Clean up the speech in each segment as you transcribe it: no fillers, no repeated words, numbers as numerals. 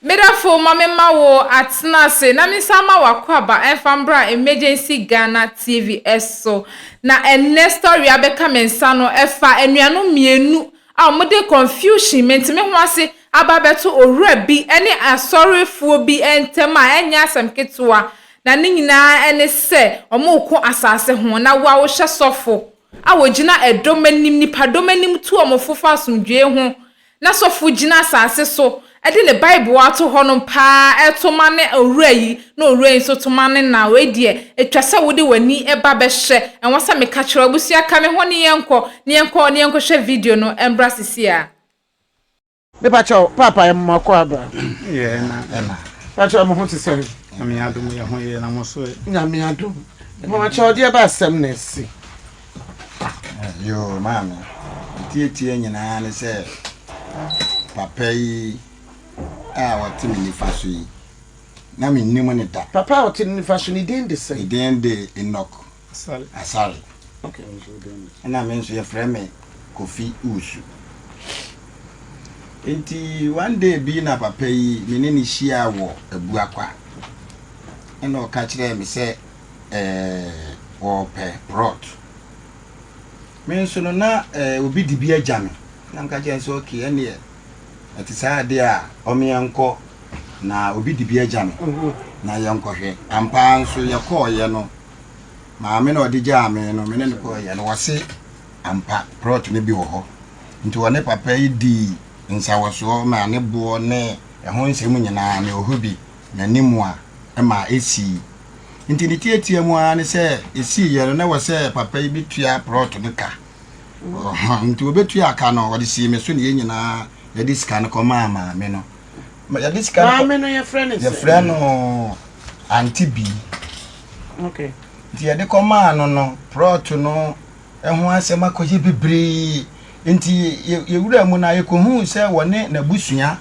Medafo mama wo atna se na misama wakwaba enfambra emergency Ghana TV eso na enne story abeka mensa no efa enuanu mienu a mode confusion mentime ho ase ababeto owura bi ene asorifuo bi entema enya asem ketewa na ne nyina ene se omukọ asase ho na wa wo hye sofo a wogina edomanim nipa domanim tu omofofa asomdwe ho na sofo gina asase so edi le Bible ato hono pa etoma ne owura yi na owura yi so toma ne na we die etwase wode wani eba be hye enwasa me ka kire obusia ka me ho ne yenko hwe video no embra sisia me pacho papa em mako aba ye na pacho mo ho sise nyame adom ye ho ye na mo so nyame adom mo pacho de ba asem na si yo mama tie nyina ne se papa yi wati mi nifa so yi na mi nimu ne da papa wati ni nifa so ni den de se den de Enoch asal okay na me nso ye frame Kofi Usu enti one day bi na papa yi me ne ni hia wo abuakwa ena o ka kire me se wo pe rot me nso no na obi di bi agya me na nka kire so okay ene ati saa de a omianko na obi di bi agya me na yanko hwe ampa nso ye ko ye no maame na odi gya me no me ne ko ye no wose ampa prot ne bi wo ho nti wone papa yi di nsawoso ma ne bo ne ho nsem nyina ne ohobi na nimu a ma esi nti ne tietie mu a ne se esi ye no na wose papa yi bitua prot ne ka nti obetua aka no wode si me so ne nyina ya diska no koma me no ya diska no your friend is your friend no auntie B okay nti ya de koma no prot no eho asem akoye bebre nti ye wura mu na ye kohu se wone na busua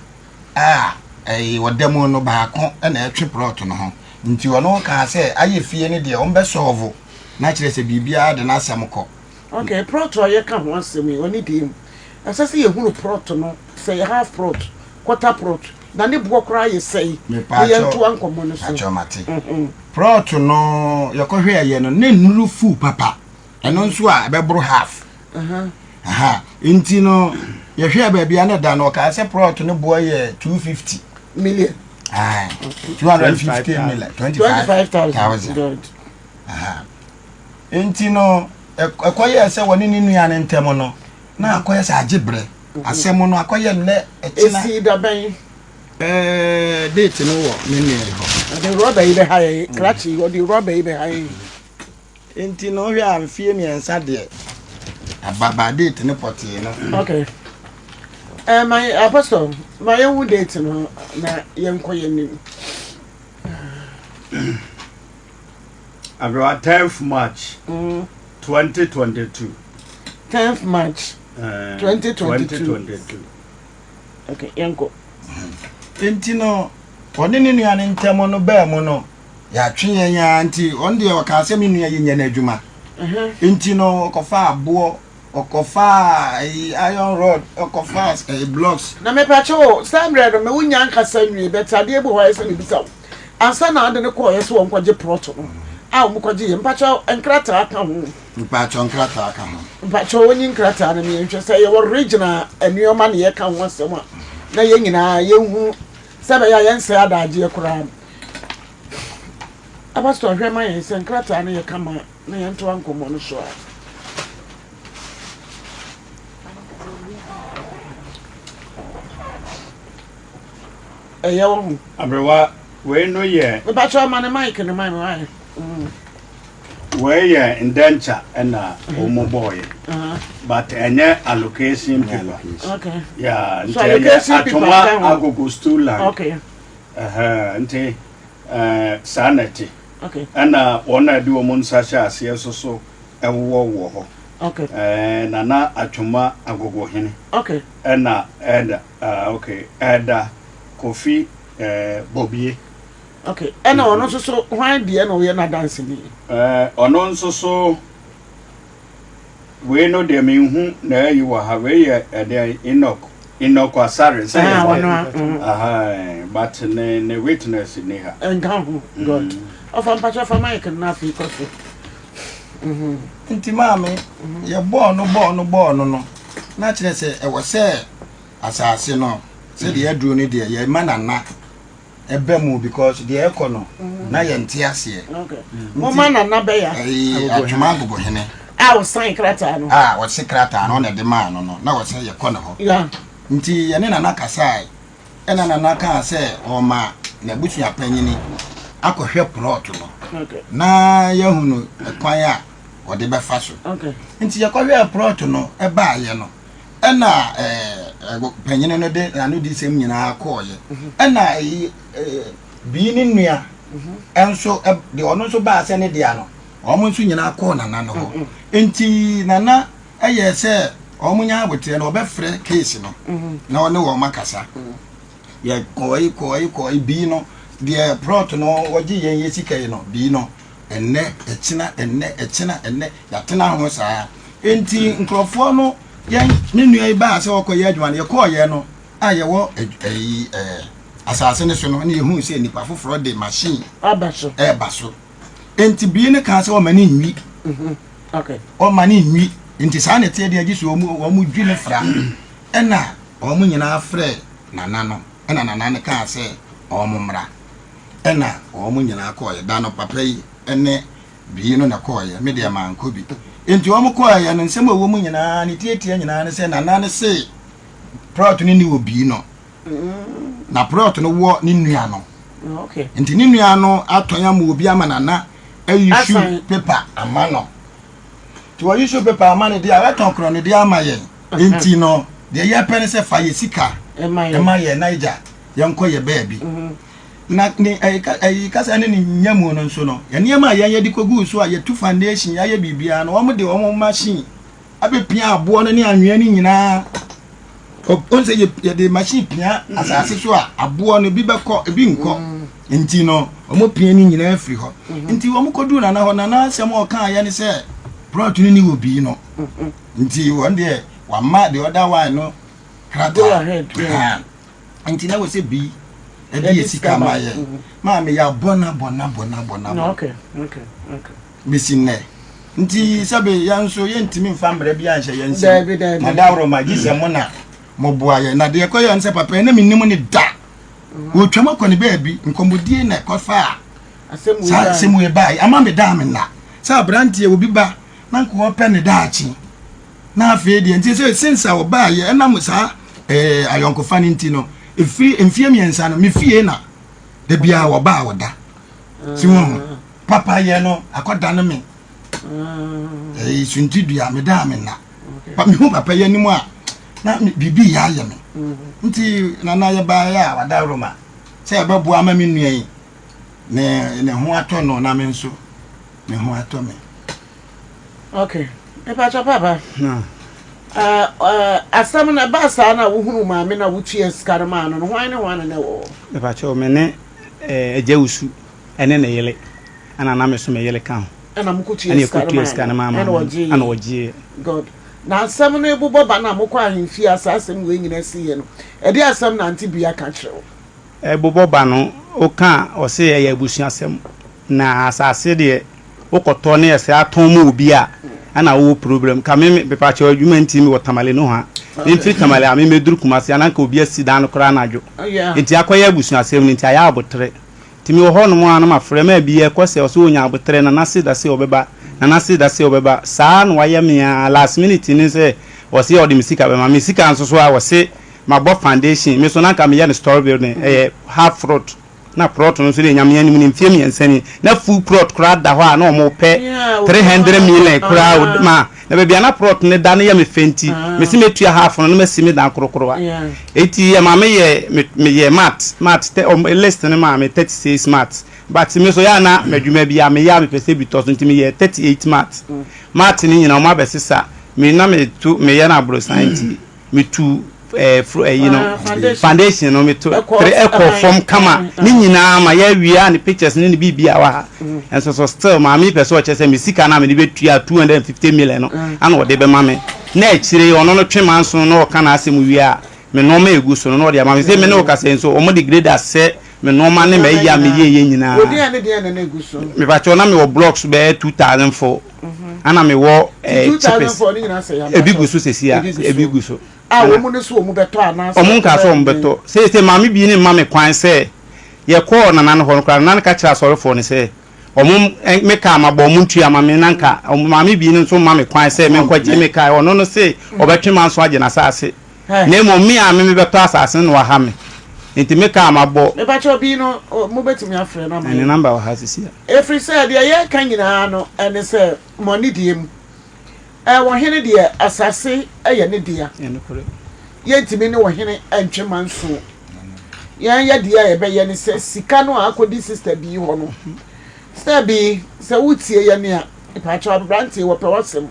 wodam no baako na etwe prot no ho nti wono ka se aye fie ne de on be solve na kire se bibia de na asem ko okay prot ye ka ho asem oni dim asase ye hunu prot no say half prot quarter prot na ne buo kra ye say ye ntu ankomo no so achomati prot no ye ko hwe ye no ne nuru fu papa eno nso a be bro half inti no ye hwe ba bia na da no ka se prot no buo ye 250 million 250 million 25,000 inti no ekoye se woni ni nua ne ntem no na akoye se agibre asem no akoye ne etina esi da ben date no wo ne ne ho the rubber ibe high clutchy or the rubber ibe high enti no hwe amfie miensa de ababa date ne poti no okay my apostle my own date no na yenkoye ni Abrewa 10th March 2022 10th March 2022 okay yenko enti no woni ne nua ne ntemo no ba mu no ya twen ya nti on de o ka se me nua ye nya na adwuma enti no okofa abo okofa iron rod okofa blocks na me pacho samre do me wunya nkasa nwie betade ebu ho ese ne bisa ansa na ade ne ko yeso won kwaje proto no a wo kwaje ye mpacho enkrata aka ho mpacho enkrata aka ho mpacho woni enkrata na me nhwe se ye original anuoma ne ye ka ho asem a na ye nyina ye hu sabe ya yense adaje kura abasto hwe ma ye se enkrata na ye kama na ye nto ankomo no so a eyo Abrewa we no ye me pacho ma ne mic ne mai mai we ye indenture na omo boy but enye allocation paper okay yeah so allocation atoma agogo stool land okay nte sanity okay ana ona di omo nsa sha ase so ewo ho okay na atoma agogo hene okay na okay Kofi Bobie okay ena ono so hwan de na we na dance ni ono so we no de me hu na yi wa ha we ye Enoch inoko asare say but ne witness ni ha God of ampacha for Mike na fi kofi nti maame ye ball no na kire se e wo se asase no se de aduro ni de ye manana ebe mu because de ekono na ye nte ase okay mo manana be ya atuma gugu hene wo sign krata no wo se krata no na de ma no na wo se ye kono ho nti ye ne nana kasai ena nana ka se o ma na butu apanyini akohwe plot no okay na ye hunu kwan a wo de be fa so okay nti ye kohwe plot no e ba ye no ena panyini no de anu di sem nyina akoye ena bi ni nua enso de ono so ba se ne de ano omo nso nyina akọ nana no ho enti nana eye se omo nya abotre no obefre case no na one wo makasa ye koi bi no de plot no ogi yen yesikai no bi no enne echina ya tena ho saa enti nkrofo no yen ne nua ba se okoye adwuma ye koye no aye wo asase ne so no ne hu se nipa foforo de machine abaso baso enti bi ne kan se o mani nwi okay o mani nwi enti sa ne tie de agi so o mu dwi ne fra ena o mu nyina afre nana no ena nana ne kan se o mu mra ena o mu nyina akoye da no papa yi ene bi no na koye me de man ko bi enti o mu koye no nsem o mu nyina ne tie nyina ne se nana ne se prot ni obi no na prot no wo ni nua no okay enti ni nua no atonya mu obi amanana issue paper amano ti wo issue paper amane dia weton kro ne dia amaye enti no de ye pene se fa ye sika emaye naija ye nko ye baabi na ni ai kasa ne nyamu no nso no ye niam aye ye dikogu so aye tu foundation ya ye bibia no wo de wo machine abepia abo no ne anwea ni nyina onse ye de machine pia asase so a abo no bi beko bi nko enti no omo pia ni nyina afiri ho enti wo mkodu na ho na asem o kan ya ni se plot ni obi no enti won de wa ma the other one no go ahead enti na we se bi e bi esika ma ye ma me ya bona okay bisinne nti sabe ya nso ye ntimi mfa mbre bia nhye ye nsi na dawro ma gise mo na mo boa ye na de ko ye nse papa na minnim ni da wo twama ko ne baabi nkomodie na kofa asemu e bai ama me da me na sa brantie obi ba na nko pe ne daachi na afi de nti se sinsa wo ba ye na mo sa ayonkofa ni nti no efie miensa no me fie na de bia wo ba wo da si won papa ye no akoda no me sunti dua me da me na pa me hu papa ye ni mu a na bibi ya ye me nti na ye ba ya wada roma se ba bu ama me nua yi ne ho ato no na me nso ne ho ato me okay e pa cha papa na asam na ba sa na wo hunu ma me na wo tue skarma no hwan ne hwan ne wo e pa cha o me ne ejawusu ene ne yele ana na me so me yele kan ana mukutue skarma ana oji god na asam na ebubo ba na mokwa ahemfi asasem we nyina si ye no e de asam na antibia ka kyerewo ebubo ba no o kan o se ye abusu asem na asase de o koto ne ese aton mu obi a ana wo problem ka me pepa che adwuma ntimi wo tamale no ha nti tamale a me meduru kumase ana ka obi asida no kra na adwo nti akoye abusu asem nti aya abotre timi wo ho no mu ana mafre ma bi e kwose o so onya abotre na nase da se obeba na nase da se obeba saa no waye me last minute ni se o se odi misika be ma misika nso so a wo se mabo foundation me so na ka me ya ne store building half fruit na plot no so le nyame anim ni mfie miensani na full plot kra da ho a na o mo pe 300 million kra ma na be bia na plot ne da na ya me fenti me si metua half no me si me da korokoro eti ya ma me ye mat list ne ma me 36 mat but me so ya na madwuma bia me ya me pese bi to so ntimi ye 38 mat ni nyina o ma besisa me na me tu me ya na abro santi me tu foundation no me to echo form kama ni nyina ma ya wia ni pictures ni bibia wa and so still ma me person che say me sika na me be tua 250 million no ana o de be ma me na e kire ono no twema nso no o kana asem wia me no ma egu so no de ama me say me no ka say so omo de grade ase me no ma ne me ya me ye nyina odi ane de na egu so me ba cho na me wo blocks be 2004 ana me wo 2004 ni nyina say ya ebi gu so sesia ebi gu so wo mu ne so wo mu beto ana omo nka so omo beto say ma me bi ni ma me kwan say ye call na nan ho no kwa nan ka kira sorry for ni say omo me ka ma bo mu ntua ma me nanka ma me bi ni so ma me kwan say me kwaje me ka ono no say obetwe ma so age na saase na mo me a me beto asase no wa ha me nti me ka ma bo me ba cho bi no mo betimi afre na ma ni number wa ha sisi every say de ye kan nyina no ene say money diem wo hene de asase eye ne dia ene kore ye ntimi ne wo hene antwe manso yan ya dia ye be ye ne say sika no akodi sister bi ho no sister bi se wutie ye ne a pa cho brante wo pe wasem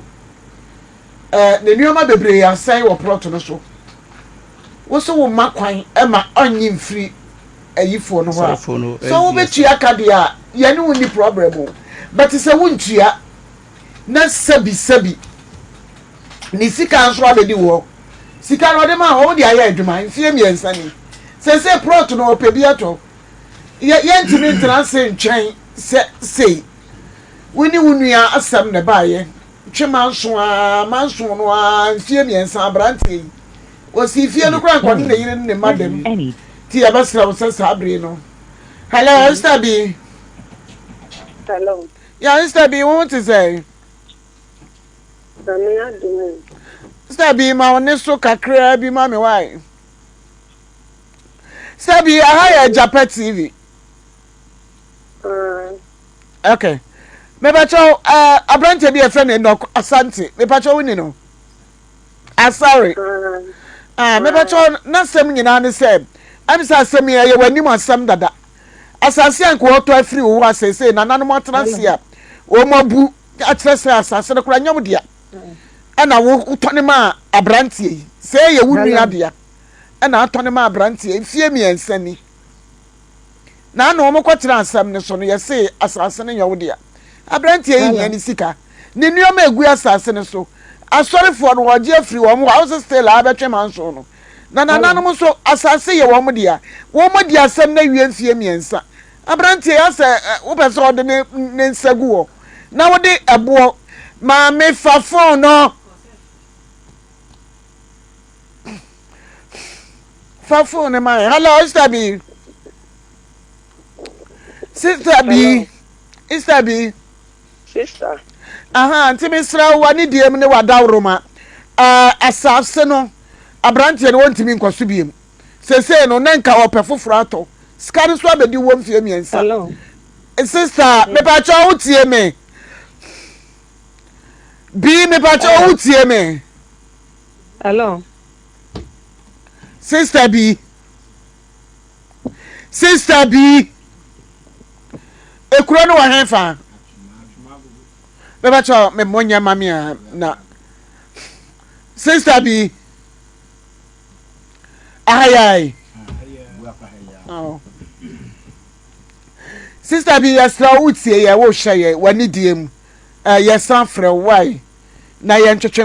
ne nioma bebre ya sai wo proto no so wo so wo makwan e ma onyi mfiri ayifo no ho so wo betua ka de a ye ne woni problem o but se wo ntua na sabi ni sika nso abedi wo sika no de ma ho de aye adwuma mfie miensa ni se proto no opebi ato ye ntimi ntrase ntwen se woni wunua asam ne baaye twema manso no a mfie miensa abrante osi fie no kran kwani ne yire ne madam ti ya basra wo sasa abre no hello Stabi hello yeah Stabi what to say Stabi ma woni so kakra bi ma me why Stabi aha ya Agyapa TV okay me ba cho abrante bi e fe ne no asante me pa cho woni no sorry me ba cho na sem nyina ne se am sa sem ye wani mo asem dada asase an ko to afiri wo asese na nanom atranse a wo mabu atrese asase ne kura nyom dia ana wo tone ma abrante se ye wunua dia ana atone ma abrante fie miensa ni na no mo kwatra asem ne so no ye se asase ne nyawo dia abrante yi nya ni sika ne nuoma egu asase ne so asori for no waje afiri wo mo house still abetwe manso no na nanom so asase ye wo mo dia asem na wie mfie miensa abrante ya se wo pese ode ne nsagu wo na wo de ebo ma me fa phone no fa phone ma hello Stabi sister aha ntimi sra wani diem ne wadawroma asase no abrante ne wontimi nkwaso biem sese no nanka opefoforo ato skari so abedi wo mfie miensa hello sister me pa cho utie me bi me pa cho utie me hello sister B ekuro no wa henfa me ba cho me monya mami na sister B ayai oh sister B yasra utie ye wo hye wani diem yesan frɛ why na ye ntwetwe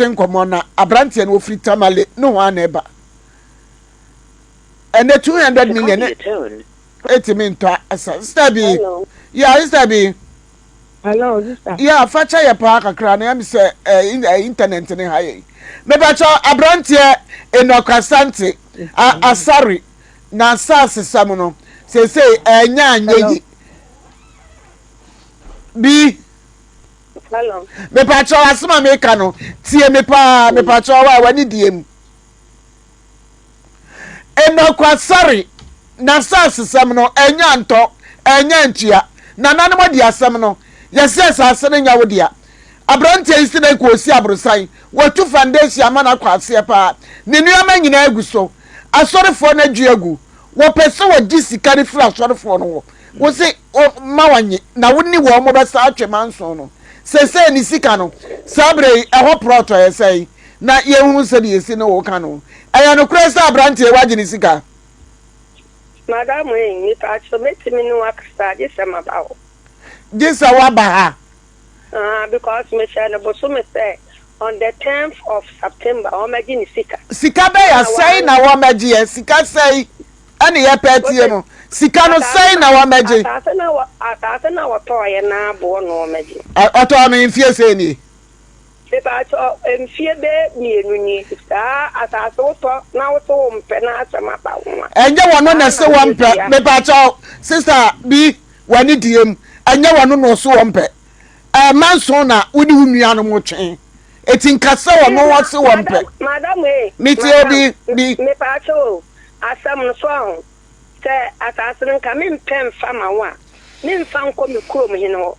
nkomo na abrante na ofri tamale no ho aneba and the 200 million etiminto sister B yeah sister B hello sister yeah facha ye pa kakra na am say internet ne haye me ba cho abrante enokasante asari na sas sam no say enya anyi bi hello me pa cho asma me ka no tie me pa cho wa wani diem enokasari na sas sam no enya nto enya ntua na nanom di asam no yesi asase ne nyawo dia abrante isi na ko si abrosan watu foundation amana kwase pa ne nuama nyina aguso asorefo na duagu wo pese wo gisika ne fra asorefo no wo se mawanye na woni wo mo be sa atwe manso no sese ni sika no sabre eho proto yesai na yehu se de yesi no wo ka no aya no kura sa abrante waje ni sika madam ni ta cho metimi ni wakasa je sama bawo Jisa wa ba ha because me share no boso me say on the 10th of September, Omagini Sika. Sika be ya say na wa magie, Sika say ani ye peti no. Sika no say na wa magie. Atase na wa toy na bo no magie. Oto me mfie say ni. Se ba to mfie be mienu ni. Atase wo to na wo to mpe na asema ba wo. Enje wono na se wo mpe. Me ba cho sister bi wani diem. Enje wono no so wo mpe. Manso na wodi wu nua no mo twen. Eti nkasa wo no wo se wo mpe. Madam eh. Miti obi bi me pa cho asam no so ahun. Se atase nka me mpem fama wa. Me mfa nko me kurom hene ho.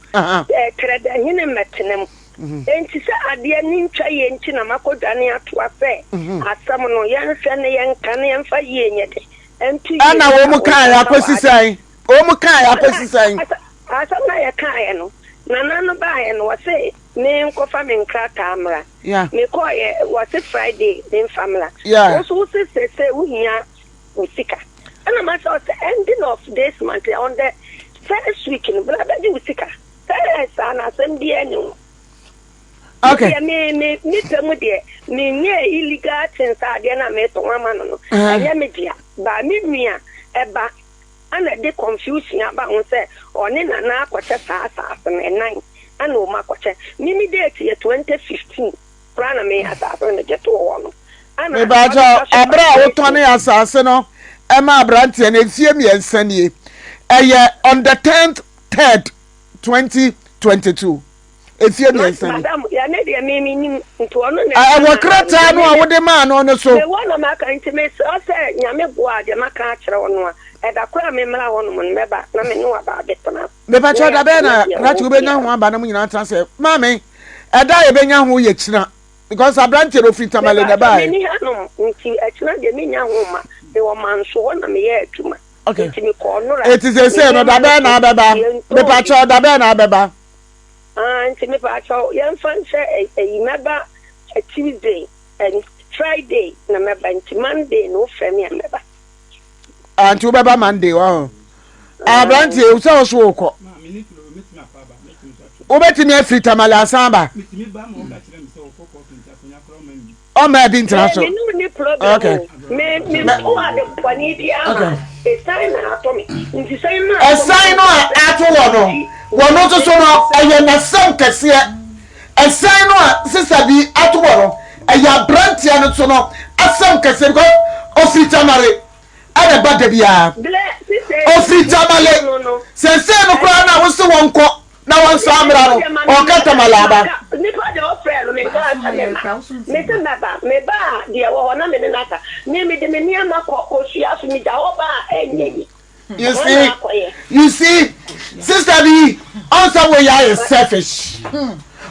Kreda hene metenem. Enti se ade ni ntwa ye nti na makodwane ato afa. Asam no ye nhwe ne ye nka ne mfa ye nyede. Enti ana wo mu kan ya kwesisan. Wo mu kan ya kwesisan. Asam na ye kan no. Nana no ba no wase me nkofa me nkrata amra. Yeah. Me ko ye wase Friday me family. Yeah. Also say uhia usika. And I'm at the ending of this month on the first week in Brother Usika. Yes, and I send the annual. Okay. Me illegal things are there. Me to one man. I am media, but me eba. And they confusion about one say on in an aquacha and 9 and no maquacha. Mimi date year 2015. Prana me assassin the jet one. And me bajo Abrewa Afutuo assassin no. Emma Branti and efie mi ensanie. On the 10th 3rd 2022. Efie mi ensanie. Madam, ya ne de me nim nto ono na. Wo krata no a wo de ma no no so. Me wona maka ntime so say nyame boa de maka akere wono a. Eda kura me mra wono mo meba na me no aba betona. Me ba cho da be na krata be nya ho aba na mo nyina tra se. Mame, eda ye be nya ho ye kira. Because Abranti ro fit tamale na ba. Me ni hanom nti akira de me nya ho ma. Me wo manso na me ye atuma. Okay. It is a say no da be na abeba. Me pa cho da be na abeba. Nti me pa cho yan fan say e meba a Tuesday and Friday na meba nti Monday no frame meba. Anti ubeba Monday wa. Abranti e usa so ko. Obetimi afiri tamale asamba. Oh, my being international. Okay. Me who are the Panidia. A sign to me. A sign at one also so I am a son cassia. A sign sister be at one. I am brandy and so no. A son cassia of Fritamare. And a badabia. Oh, Fritamale. Since no crown was the one call. Na wan samra no o kata malaba nipa de ofre me ka me ba dia wo na me nata me de me niama ko hia so mi da wo ba enye. You see sister B answer we ya is selfish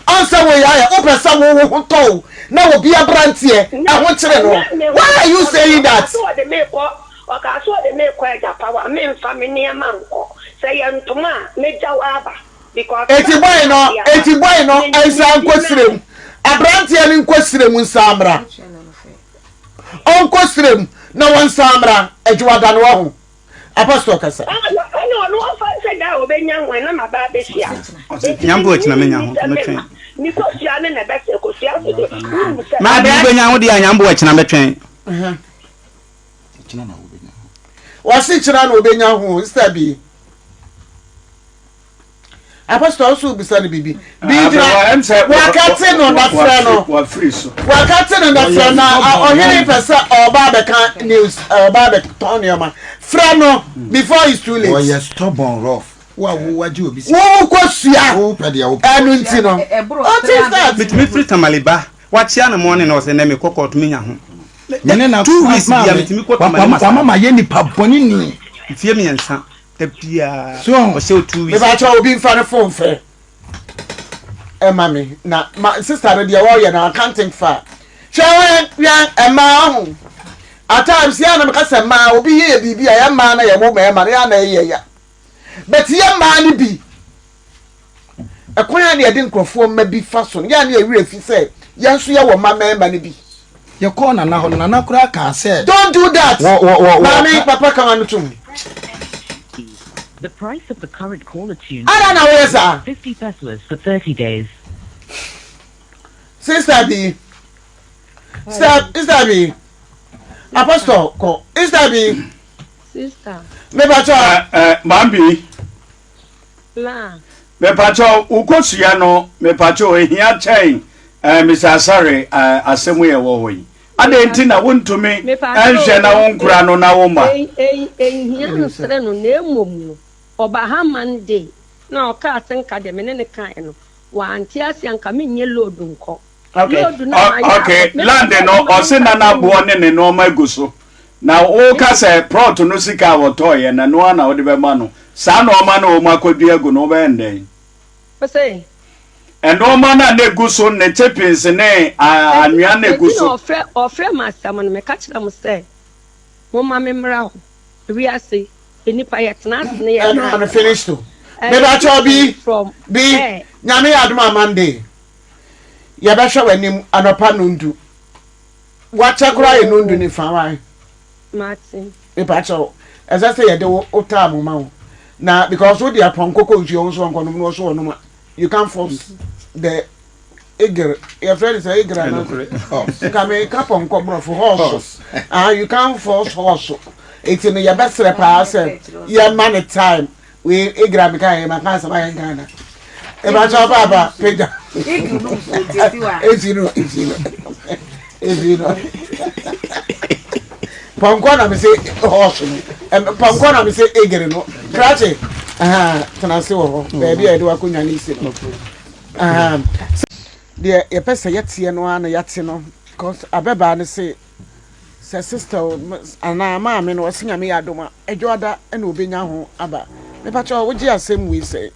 answer we ya o pesa wo to na wo bia brantie e ho kire no. Why are you saying that? So de me ko o ka so de me ko Agyapa wa me mfa me niama nko say yantoma me jawaba. Eti boy no ensa nkosirem abrantie ni nkosirem nsamra onkosirem na won samra adwada no ho apostle kasa no fa se da obenya nwan na maba be hia nyambo akina menya ho metwen ni ko hia ne na be se ko hia so ma bi benya ho dia nyambo akina metwen akina na obenya wasi kira na obenya ho sister bi Apostle also be sani bibi. Wakati no na frano. Wakati no na frano. Ohiri pesa oba beka news oba beka tonioma. Frano before it's too late. Oh yes, stubborn rough. Wa ji obi. Wo kwasua. Wo pede ya wo. Anu nti no. What is that? Me free tamaliba. Wachia na morning no se na me kokot menya ho. Mene na 2 weeks bia metimi tamaliba. Mama ye nipa boni ni. Fie me ensa. Tapia so o se 2 weeks. Me ba cho obi mfa ne phone fe. Mami na my sister dey wo na accounting fa. Chewe ya ma ho. At times ya na me ka se ma obi ye bibi ya ma na ye mo ma ya na ye ya. But ye ma ni bi. Ekwan ya de nkrofo ma bi fa so. Ya na ye wi afi se ya nso ye wo ma ni bi. Ye call na ho na kura ka say. Don't do that. Mami papa kan anu tum. The price of the current caller tune I don't know where sir. 50 pesos for 30 days. Sister B. Sister B. Apostle ko. Sister B. Sister. Me pacho. Mambi. La. Me pacho ukosia no me pacho ehia chain. Mr. Asare asemu ye wo hoyi. Ade nti na wontumi enhwe na wonkura no na womba. Ehia nsere no na emom no. Oba ha mande. Na oka asenka de mene ne kan no. Wa anti asianka menye load nko. Okay, land no osina na bo ne no ma guso. Na wo ka se prot no sika wotoye na no na wo de be ma no. Sa no ma na wo makodu agu no be nden. Pese. Endo ma na ne guso ne chepins ne anua ne guso. Ofre masam no me ka kira mo se. Mo ma me mra ho. Wi ase enipa yetna ne ye. I'm finished too. Me ba cho bi nyame aduma Monday. Ya ba hwe wanim anopa nundu. Wacha kura ye nundu ni fa wan. Martin. Me ba cho. As I say ye de o ta mo ma wo. Na because we dey upon koko nju on so nkono no so no you can't force the eager your friend is eager oh come on come for horse you can't force horse it's in your best repair your money time we eager me kai ma kan sama yan kana e ba cho baba peja ezino ponko na me say horse ponko na me say eager no krache tenase wo baby e de wakonya ni isi no de ye pese yetie no ana yate no because abeba ne say sister ana ma me no osenya me yadoma edwoda na obenya ho aba me pa cho wogi asem wi say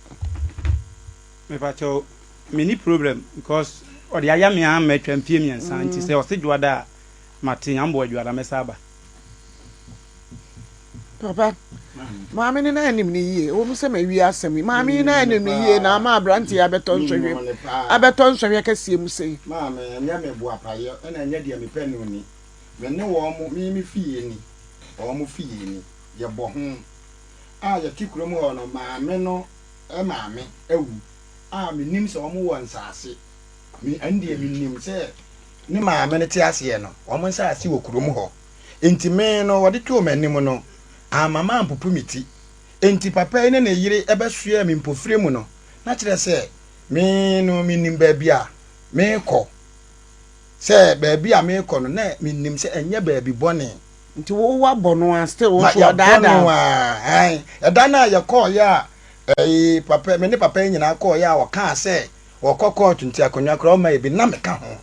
me pa cho many problem because o de aya me am matwampie mi ansa nti say o se dwoda mate ambo dwoda me saba papa Mami ni na enim ni yie o mu se ma wi asem mami na enim ni yie na ma abranti abeton hwehwe kasie mu sei mami enya me bu apaye na enya de me penu ni me ne wo mu mi fie ni o mu fie ni ye bo ho ye tikuro mu ho no mami no mami ewu me nim se o mu won saase mi ande mi nim se ni mami ne ti ase no o mu saase wo kuro mu ho enti me no wo de tu o manim no mama mpopumiti enti papa ene na yire ebesua mi mpofire mu no na kire se me no minim baabi a me kɔ se baabi a me kɔ no na minim se enye baabi bɔne nti wo wa bɔno a still wo so dada ai eda na ye kɔ ya papa me ne papa nyina kɔ ya wo ka se wo kɔkɔ tunti akonwa kra o ma ebi na me ka ho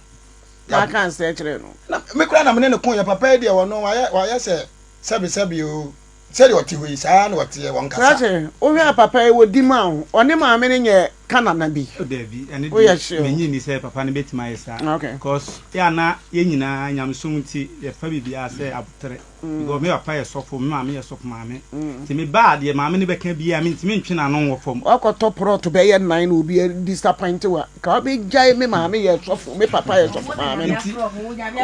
ya kan se kire no na me kra na me ne ko ya papa de wo no wa ya se sabi o seri oti hui saa na oti won kasa Raje o hwe papa e wodi ma ho one ma me ne kana na bi o David and menyi ni say papa ne betima yesa okay because ya na ye nyina nyamsum ti ye fa bibia say abutere because me papa ye sofo me ma me ye sofo ma me ti me bad ye ma me ne beka bia me ti me ntwe na no wo fom okoto prot be ye 9 na obi disappoint wa ka be jai me ma me ye sofo me papa ye sofo ma me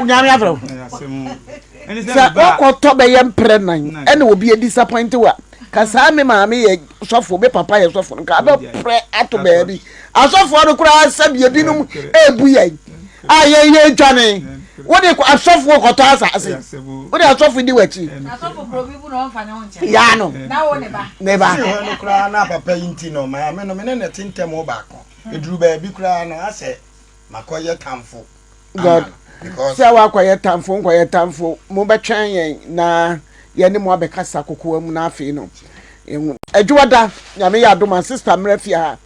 unyame afro sa okoto be ye mpre nan ene obi disappoint wa kasa me ma me ye sofo me papa ye sofo ka be pre ato baby asofo no kura sabie binum ebu ye ye dwane wode ko asofo koto asase wode asofo di wachi asofo probibu no mfa ne wonche ya no na wo ne ba no kura na papa yinti no ma me no me ne tintem o ba ko eduru baby kura no ase makoye tamfo god because say wa kwaye tamfo mo betwen yen na ye ne mo abekasa kokoa mu na afi no adwada nyame ya adoma sister mrafia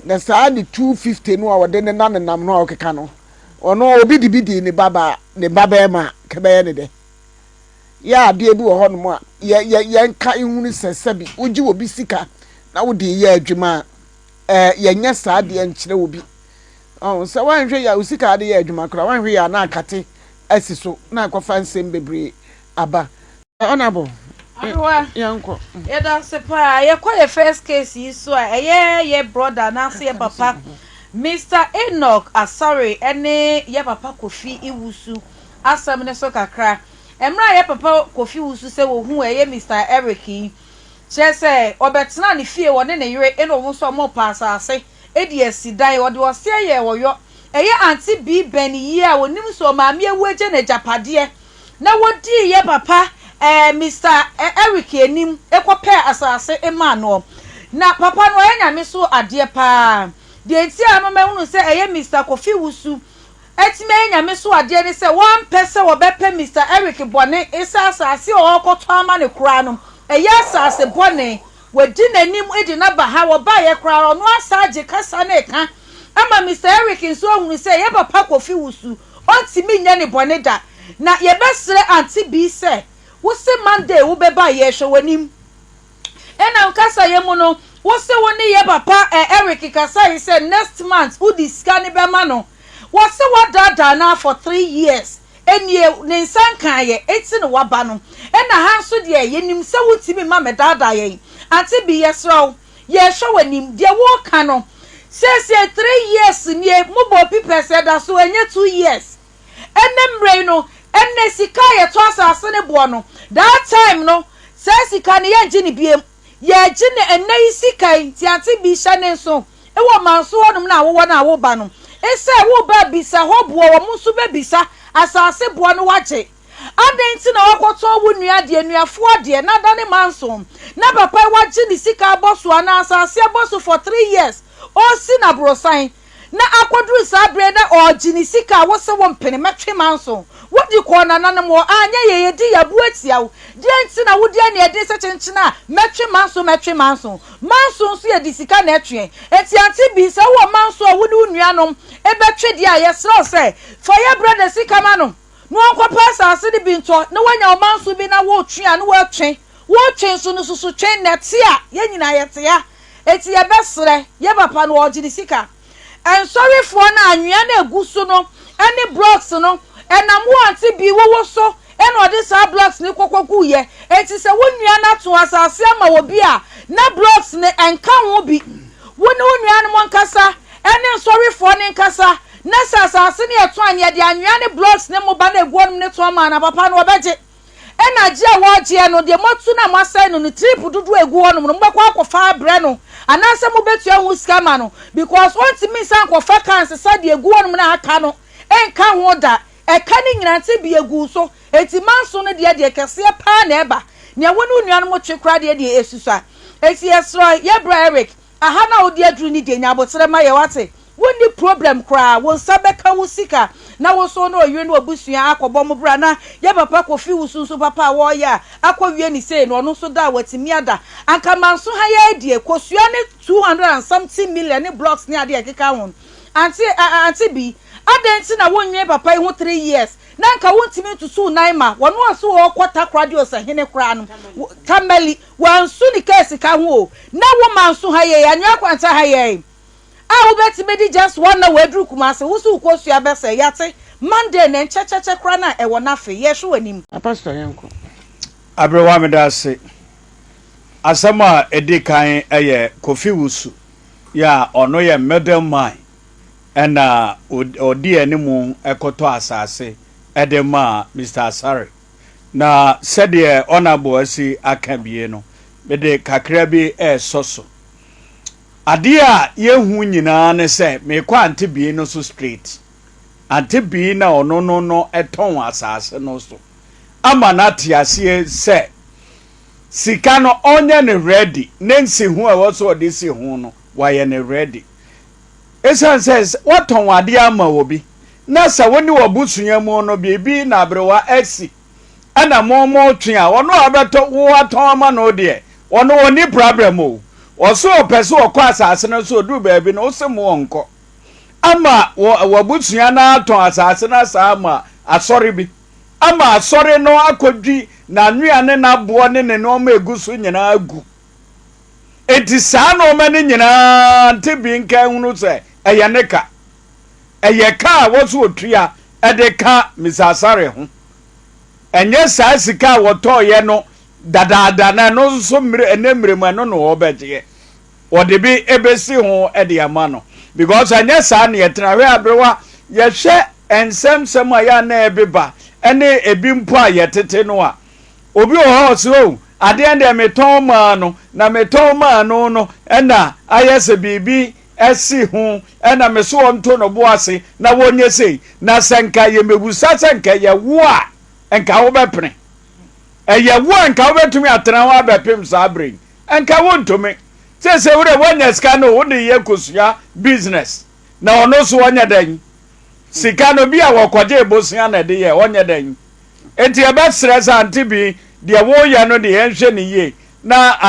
na saa di 250 no a wode ne nanam no a okeka no ono obi dibidi ne baba ma kebe ne de ya ade bi wo ho no mo a ye nka ihunu sesabi ogi obi sika na wo de ye adwuma ye nya saa de nkire obi so wan hwe ya usika de ye adwuma kra wan hwe ya na akate asiso na akwafa nsem bebre aba honorable Awa yanko eda sepa ye kwa the first case yi so a ye brother na so ye papa Mr. Enoch Asare ene ye papa Kofi Iwusu asam ne so kakra emra ye papa Kofi Iwusu se wo hu ye Mr. Eric che se obetena ne fie wo ne yire eno wo so mo pass ase edi asidan wo de wo se ye wo yo eye anti bi ben yi a wonim so maame ewaje na japade na wodi ye papa Mr. Eric enim ekope asase ema no na papa no nyame so ade pa de enti amama hunu se eye Mr. Kofi Wusu etime nyame so ade ne se one person wo bepe Mr. Eric bone isa asase o okoto ama ne kura no eye asase bone wadi nanim edi na ba ha wo ba ye kura no asaje kasa na eka ama Mr. Eric nso hunu se ye papa Kofi Wusu ontimi nya ne bone da na ye besre anti bi se wo se Monday wo be ba ye hwe wanim ena nkasa ye mu no wo se woni ye papa Eric kasa he said next month who discan be ma no wo se wadada na for 3 years enie ne nsan kan ye eti no waba no ena ha so de ye nim se wutimi ma me dada ye anti bi ye sro ye hwe wanim de wo ka no se 3 years nie mo bo pipe se da so enye 2 years enem rei no enne sika ye to asase ne bo no that time no se sika ne ye gini biem ye gini enne sika ti ante bi hya ne so e wo manso honum na wo na wo ba no ese wo ba bisa ho bo wo musu be bisa asase bo no waje adenti na wakoto wo nua de nuafo de na da ne manso na papa waje ni sika boso ana asase boso for 3 years o si na brosan na akodru sabre na ogini sika wo se wo mpene metwe manso wodi ko na nanem wo anya ye di ya buatia wo di enti na wodi ane ede se chenchina metwe manso manso so ye di sika na etwe enti anti bi se wo manso wo ni unuanom e betwe di aye sro se for your brother sika ma no akwa pasa ase di bi nto na wanya manso bi na wo twe anu wo twe so no susu twe na tia ye nyina ye tia eti ye besre ye papa no ogini sika and sorry for na anwea na eguso no any blocks no enam wanti bi wo so eno de sa blocks ni kokoku ye enti se wonua na to asase ama wo bi a na blocks ne enka ho bi woni wonua no monkasa ene sorry for ne nkasa na asase ne eto anye de anwea ne blocks ne mo ba na eguonum ne to ama na papa no obeje ena je wo je no de motu na masai no ni trip dudu eguonum no mbekwa akofa abre no anase mo betu ahu scammer no because want me san akofa cancer sa de eguonum na aka no enka ho da eka ni nyina te bi egu so eti manso no de kese pa na eba ne wonu nua no mo twekra de esusa eti esro ye bra Eric aha na odi adru ni de nya botere ma ye wate woni problem kra won sabeka wo sika na wo so no owie no obusua akobo mo bra na ye papa Kofi Wusu so papa wo ya akowie ni sei no no so da watimi ada anka manso ha ye die kosua ne 200 and something million ne blocks ne ade ekeka won anti bi adenti na wonwe papa ho 3 years na nka wontimi tusu naima wono aso wo kwata kradio sa hene kra no tamali wansu ni case ka ho na wo manso ha ye anwa kwanta ha ye a ubeti medi just one na wedru kumase wusu ukosua bese yate Monday na nchecheche kra na e wona fe ye hwe wanim Pastor Yanko Abrewa medase asama edikan eye Kofi Wusu ya ono ye middleman ena odi animu ekoto asase edema Mr. Asare na sede honorable asi akabie no bede kakra bi soso ade a yehu nyina ne se me kwa antibie no so straight antibie na ono no eton asase no so ama na tiase se sika no onye ne ready nensi hu a wo so ode si hu no waye ne ready esan says waton ade ama obi na sa woni wobusunya mu no bi na Abrewa esi ana momo twen a ono abeto wo aton ama no de ono woni problem o oso pese okọ asase no so du baabi no osemo onko ama wobusunya na aton asase na sa ama asori bi ama asori no akodwi na nuane na bo ne no ma egusu nyina agu enti saa no ma ne nyina ntebi nka hunu se eye neka eye ka woso otua ede ka misasare ho enye saa sika woto ye no dadaada na no so mire enemire mu no no obeje odebi ebesi ho ede ama no because enye saa ne yetrawe Abrewa ye hwe ensem aya na ebeba ene ebi mpo a yetete no a obi o so ade ende meton ma no na meton ma no ena ayese bibi esi hu ena me so onto no bo ase na wonye sei na senka ye mebusa senka ye wo a enka wo bepene ye wo enka wo betumi atena wo abepem sabre enka wo ntome se wo de wonya ska no wo de ye kosua business na ono so wonya dan sika no bi a wokoje ebosia na de ye wonya dan enti e be stress anti bi de wo ya no de enhwe ne ye na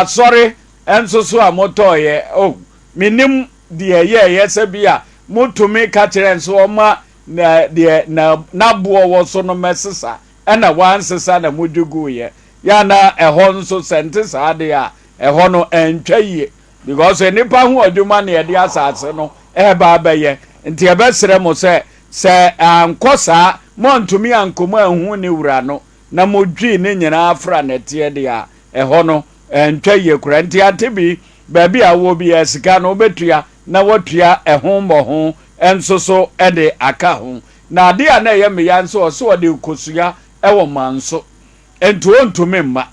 asori enso so amotoye oh minim de ye se bia mutumi ka kire enso oma na de na bo wo so no mesesa na wansesa na mudwugu ye ya na eho nso sente sa de a eho no entwaye because enipa hu adwuma na ye de asase no ba abaye nti e be sere mo se ankosa mo ntumi ankomo ahu ne wura no na modwi ne nyina afra na tie de a eho no entwaye kura nti atebi baabi a wo bi esika no betua na wotua eho mbo enso so de aka ho na ade a na ye me ya nso so de kosua ewo manso ento ontumi mma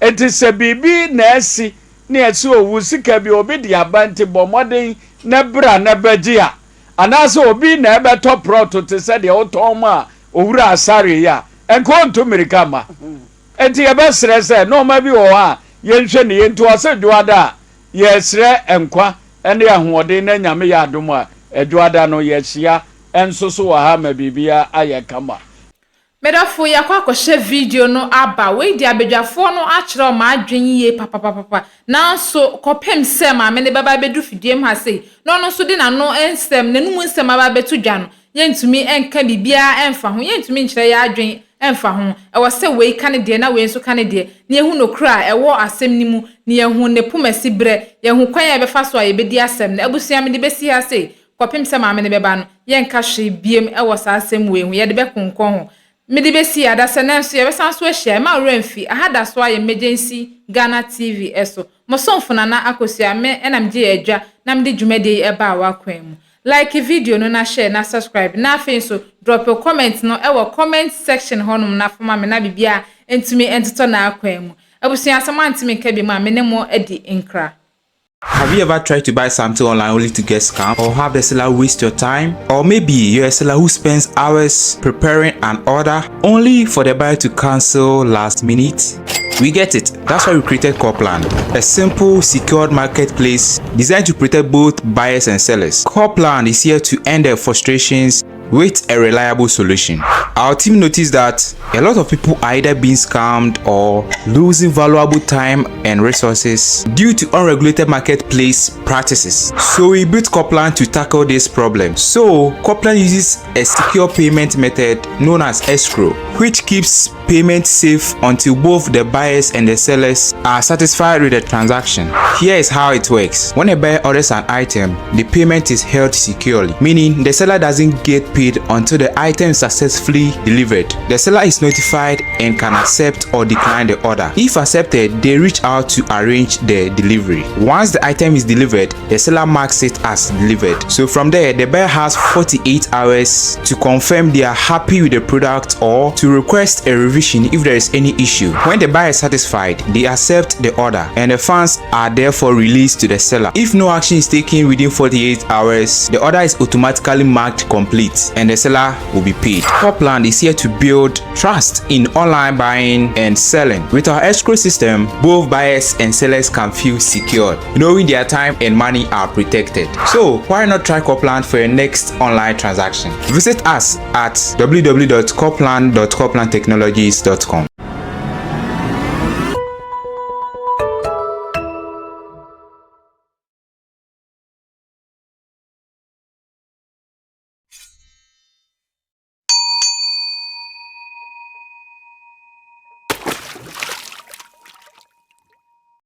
enti se bibi na esi na esi owu sika bi obi de abanti bomoden na bra na bagia anase obi na ebe top prot te se de otom a owura asare ya enko ontumi kama enti ye be sere se no ma bi wo ha ye nhwe ne ye nto ose dwoada ye sere enkwa ene ahoɔden na nyame ya adom a adwoada no ye hia enso so wa ha ma bibia aye kama medafo yakwa akɔhye video no aba we di abedwafo no akyerɛ o ma adwen yie papa nanso kɔpem sɛ ma me ne baba bedu fidiem ha sei no no so de na no ensem nanum ensem aba betu dwa no yentumi enka bibia emfa ho yentumi nkyerɛ ya adwen emfa ho ɛwɔ sɛ we ka ne de na we nso ka ne de ne ehu no kra ɛwɔ asɛm ni mu ne ehu ne pomasi brɛ yehu kwan ya befa so a yebedi asɛm na abusua me de besi ha sei kɔpem sɛ ma me ne baba no yenka hwe biem ɛwɔ sa asɛm we hu ye de bekonkɔn ho mede besi ada senenso ye besan so ahia ma remfi ahada so aye emergency Ghana TV eso mo sonfona na akosua me enam je adwa na mede dwumade e ba wa kwan mu like video no na share na subscribe na afin so drop a comment no e wo comment section honum na foma me na bibia entumi entito na akwan mu abusua asama ntimi ka bi ma me ne mo edi nkra. Have you ever tried to buy something online only to get scammed, or have the seller waste your time? Or maybe you're a seller who spends hours preparing an order only for the buyer to cancel last minute? We get it. That's why we created Copland, a simple, secured marketplace designed to protect both buyers and sellers. Copland is here to end their frustrations with a reliable solution. Our team noticed that a lot of people are either being scammed or losing valuable time and resources due to unregulated marketplace practices. So we built Copland to tackle this problem. So Copland uses a secure payment method known as escrow, which keeps payment safe until both the buyers and the sellers are satisfied with the transaction. Here is how it works. When a buyer orders an item, the payment is held securely, meaning the seller doesn't get paid until the item is successfully delivered. The seller is notified and can accept or decline the order. If accepted, they reach out to arrange the delivery. Once the item is delivered, the seller marks it as delivered. So from there, the buyer has 48 hours to confirm they are happy with the product or to request a revision if there is any issue. When the buyer is satisfied, they accept the order and the funds are therefore released to the seller. If no action is taken within 48 hours, the order is automatically marked complete and the seller will be paid. Copland is here to build trust in online buying and selling. With our escrow system, both buyers and sellers can feel secure, knowing their time and money are protected. So why not try Copland for your next online transaction? Visit us at www.copland.coplandtechnologies.com.